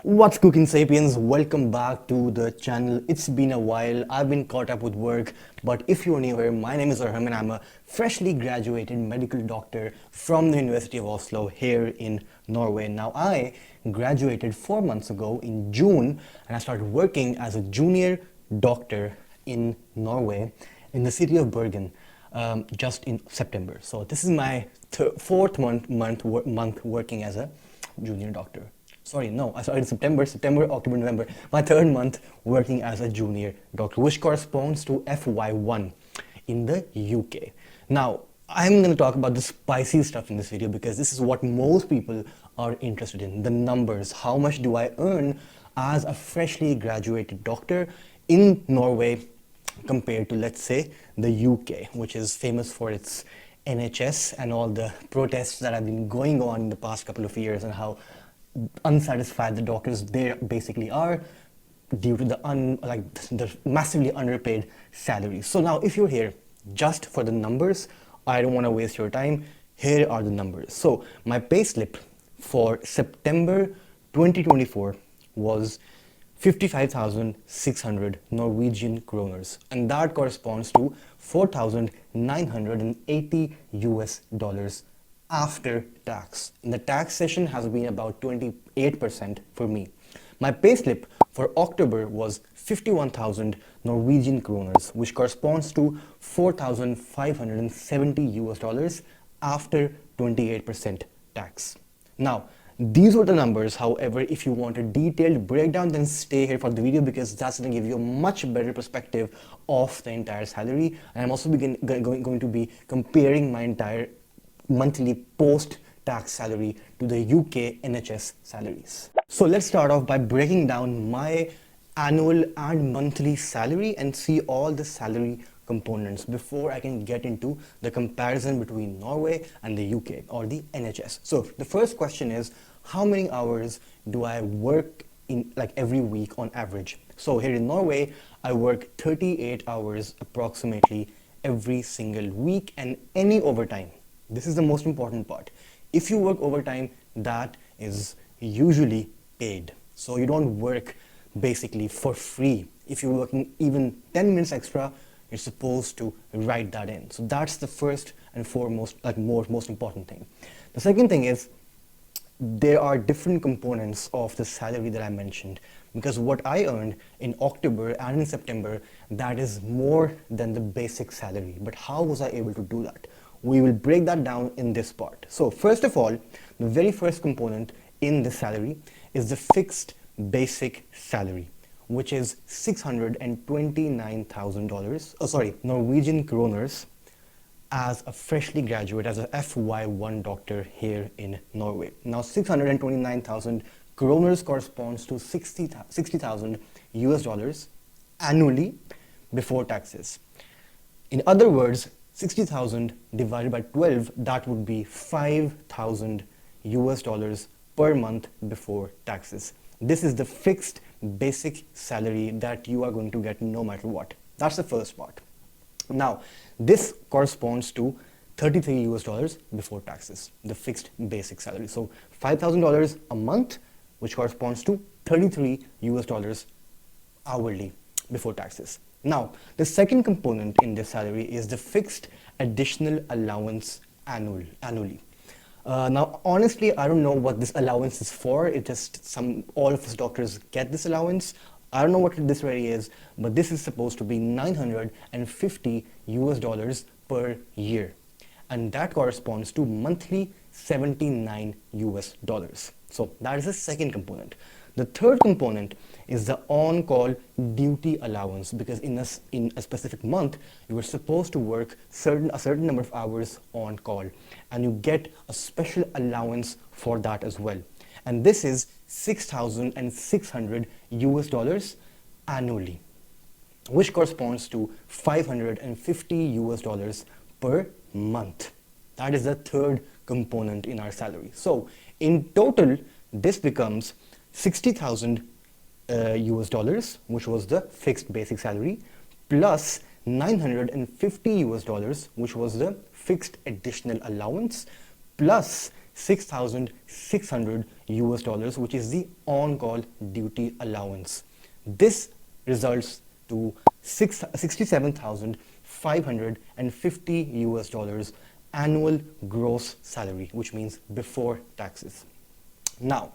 What's cooking, sapiens? Welcome back to the channel. It's been a while. I've been caught up with work, but if you're new here, my name is Arham and I'm a freshly graduated medical doctor from the University of Oslo here in Norway. Now, I graduated 4 months ago in June and I started working as a junior doctor in Norway in the city of Bergen just in September. So this is my fourth month working as a junior doctor. Sorry, no, I started September, October, November. My third month working as a junior doctor, which corresponds to FY1 in the UK. Now, I'm going to talk about the spicy stuff in this video because this is what most people are interested in. The numbers. How much do I earn as a freshly graduated doctor in Norway compared to, let's say, the UK, which is famous for its NHS and all the protests that have been going on in the past couple of years and how unsatisfied the doctors there basically are due to the massively underpaid salaries. So now if you're here just for the numbers, I don't want to waste your time. Here are the numbers. So my payslip for September 2024 was 55,600 Norwegian kroners, and that corresponds to 4,980 US dollars after tax. And the taxation has been about 28% for me. My payslip for October was 51,000 Norwegian kroners, which corresponds to 4,570 US dollars after 28% tax. Now, these were the numbers. However, if you want a detailed breakdown, then stay here for the video because that's going to give you a much better perspective of the entire salary. And I'm also going to be comparing my entire monthly post-tax salary to the UK NHS salaries. So let's start off by breaking down my annual and monthly salary and see all the salary components before I can get into the comparison between Norway and the UK or the NHS. So the first question is, how many hours do I work in every week on average? So here in Norway, I work 38 hours approximately every single week, and any overtime. This is the most important part. If you work overtime, that is usually paid. So you don't work basically for free. If you're working even 10 minutes extra, you're supposed to write that in. So that's the first and foremost, most important thing. The second thing is, there are different components of the salary that I mentioned, because what I earned in October and in September, that is more than the basic salary. But how was I able to do that? We will break that down in this part. So first of all, the very first component in the salary is the fixed basic salary, which is $629,000, Norwegian kroners, as a freshly graduate, as a FY1 doctor here in Norway. Now 629,000 kroners corresponds to 60,000 US dollars annually before taxes. In other words, 60,000 divided by 12, that would be 5,000 US dollars per month before taxes. This is the fixed basic salary that you are going to get no matter what. That's the first part. Now, this corresponds to 33 US dollars before taxes, the fixed basic salary. So $5,000 a month, which corresponds to 33 US dollars hourly before taxes. Now, the second component in this salary is the fixed additional allowance annually. Now, honestly, I don't know what this allowance is for. It just all of us doctors get this allowance. I don't know what this really is, but this is supposed to be 950 US dollars per year. And that corresponds to monthly 79 US dollars. So that is the second component. The third component is the on-call duty allowance, because in a specific month, you are supposed to work a certain number of hours on call, and you get a special allowance for that as well. And this is 6,600 US dollars annually, which corresponds to 550 US dollars per month. That is the third component in our salary. So in total, this becomes 60,000 US dollars, which was the fixed basic salary, plus 950 US dollars, which was the fixed additional allowance, plus 6,600 US dollars, which is the on-call duty allowance. This results to 67,550 US dollars annual gross salary, which means before taxes. Now,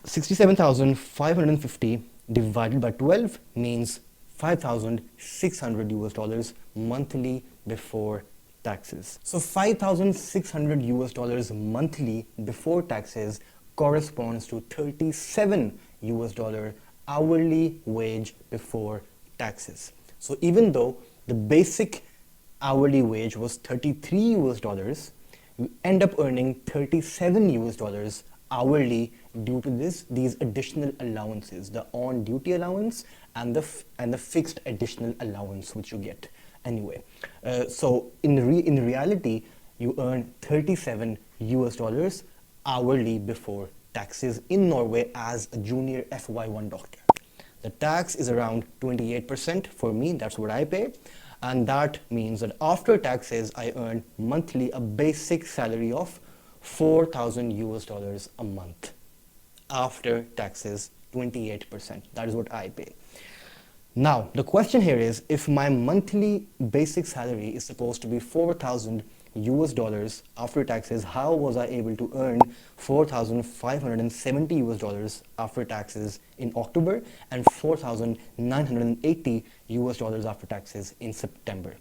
67,550 divided by 12 means 5,600 US dollars monthly before taxes. So 5,600 US dollars monthly before taxes corresponds to 37 US dollar hourly wage before taxes. So even though the basic hourly wage was 33 US dollars, you end up earning 37 US dollars hourly due to these additional allowances, the on-duty allowance and the fixed additional allowance which you get anyway. So in reality, you earn 37 US dollars hourly before taxes in Norway as a junior FY1 doctor. The tax is around 28% for me, that's what I pay. And that means that after taxes, I earn monthly a basic salary of 4,000 US dollars a month. After taxes, 28%. That is what I pay. Now, the question here is, if my monthly basic salary is supposed to be 4,000 US dollars after taxes, how was I able to earn 4,570 US dollars after taxes in October and 4,980 US dollars after taxes in September?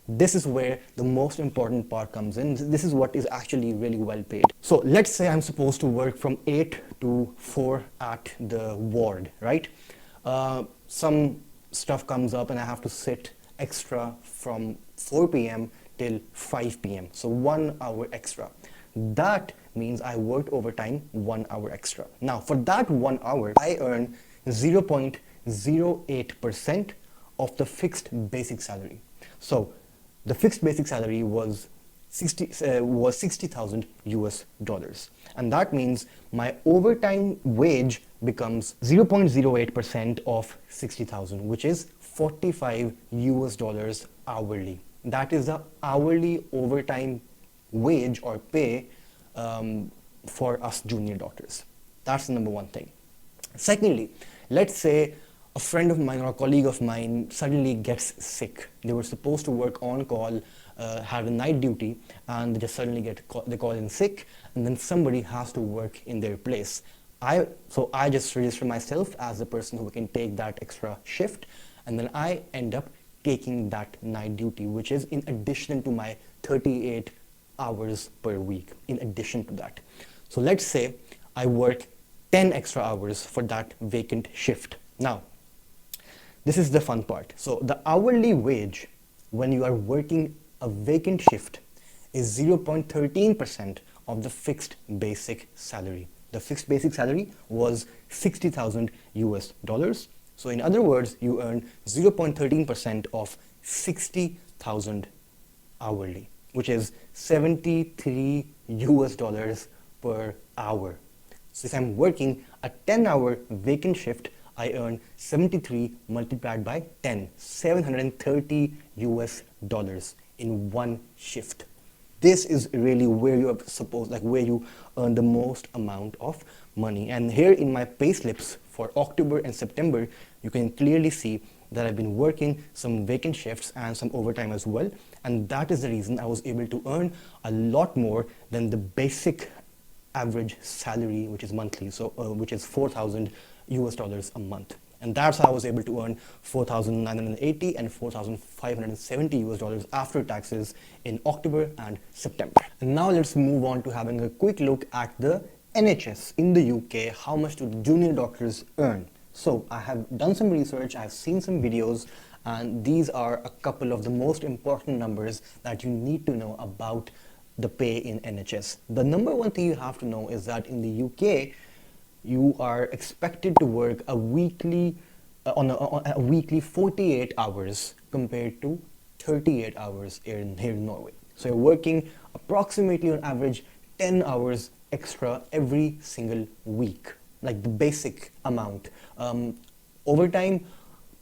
This is where the most important part comes in. This is what is actually really well paid. So let's say I'm supposed to work from 8 to 4 at the ward, right? Some stuff comes up and I have to sit extra from 4 p.m. till 5 p.m. So 1 hour extra. That means I worked overtime 1 hour extra. Now for that 1 hour, I earn 0.08% of the fixed basic salary. So the fixed basic salary was 60,000 US dollars. And that means my overtime wage becomes 0.08% of 60,000, which is 45 US dollars hourly. That is the hourly overtime wage or pay for us junior doctors. That's the number one thing. Secondly, let's say a friend of mine or a colleague of mine suddenly gets sick. They were supposed to work on call, had a night duty, and they just suddenly they call in sick, and then somebody has to work in their place. So I just register myself as the person who can take that extra shift, and then I end up taking that night duty, which is in addition to my 38 hours per week, in addition to that. So let's say I work 10 extra hours for that vacant shift. Now, this is the fun part. So the hourly wage when you are working a vacant shift is 0.13% of the fixed basic salary. The fixed basic salary was 60,000 US dollars. So in other words, you earn 0.13% of 60,000 hourly, which is 73 US dollars per hour. So if I'm working a 10-hour vacant shift, I earn 73 multiplied by 10, 730 US dollars in one shift. This is really where you are supposed, where you earn the most amount of money. And here in my payslips for October and September, you can clearly see that I've been working some vacant shifts and some overtime as well. And that is the reason I was able to earn a lot more than the basic average salary, which is monthly, so which is 4,000 US dollars a month. And that's how I was able to earn 4,980 and 4,570 US dollars after taxes in October and September. And now let's move on to having a quick look at the NHS in the UK. How much do junior doctors earn? So I have done some research, I've seen some videos, and these are a couple of the most important numbers that you need to know about the pay in NHS. The number one thing you have to know is that in the UK, you are expected to work a weekly, on a weekly 48 hours compared to 38 hours here in Norway. So you're working approximately on average 10 hours extra every single week, like the basic amount. Overtime,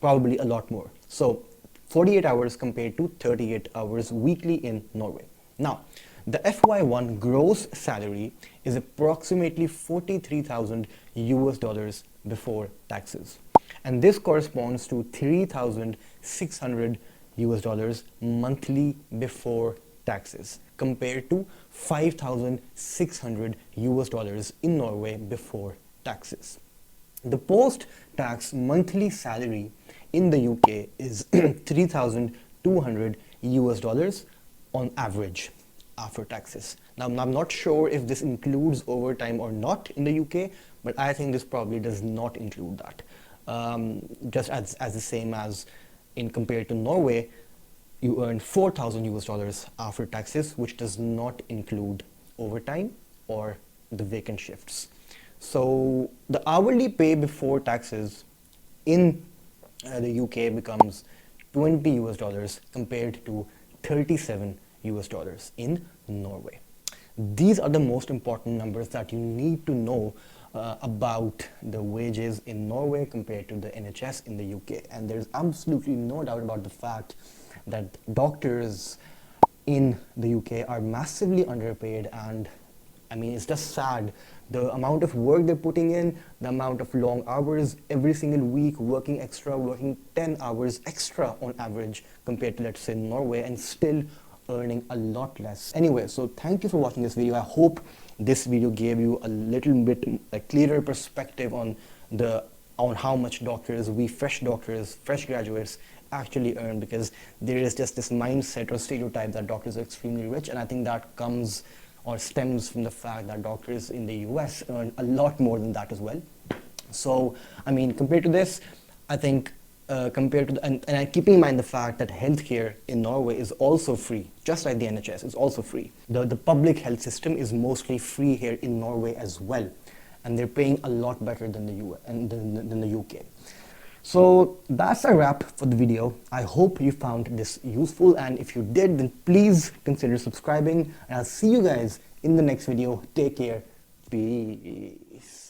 probably a lot more. So 48 hours compared to 38 hours weekly in Norway. Now, The FY1 gross salary is approximately 43,000 US dollars before taxes. And this corresponds to 3,600 US dollars monthly before taxes, compared to 5,600 US dollars in Norway before taxes. The post-tax monthly salary in the UK is 3,200 US dollars on average after taxes. Now, I'm not sure if this includes overtime or not in the UK, but I think this probably does not include that. Just as the same as in compared to Norway, you earn 4,000 US dollars after taxes, which does not include overtime or the vacant shifts. So the hourly pay before taxes in the UK becomes 20 US dollars compared to 37 US dollars in Norway. These are the most important numbers that you need to know about the wages in Norway compared to the NHS in the UK. And there's absolutely no doubt about the fact that doctors in the UK are massively underpaid, and I mean, it's just sad. The amount of work they're putting in, the amount of long hours every single week, working extra, working 10 hours extra on average compared to, let's say, Norway, and still earning a lot less. Anyway, so thank you for watching this video. I hope this video gave you a little bit a clearer perspective on how much doctors, fresh graduates actually earn, because there is just this mindset or stereotype that doctors are extremely rich, and I think that comes or stems from the fact that doctors in the US earn a lot more than that as well. So, I mean, compared to this, I think compared to and keeping in mind the fact that healthcare in Norway is also free, just like the NHS is also free. The public health system is mostly free here in Norway as well, and they're paying a lot better than the US and than the UK. So that's a wrap for the video. I hope you found this useful, and if you did, then please consider subscribing, and I'll see you guys in the next video. Take care. Peace.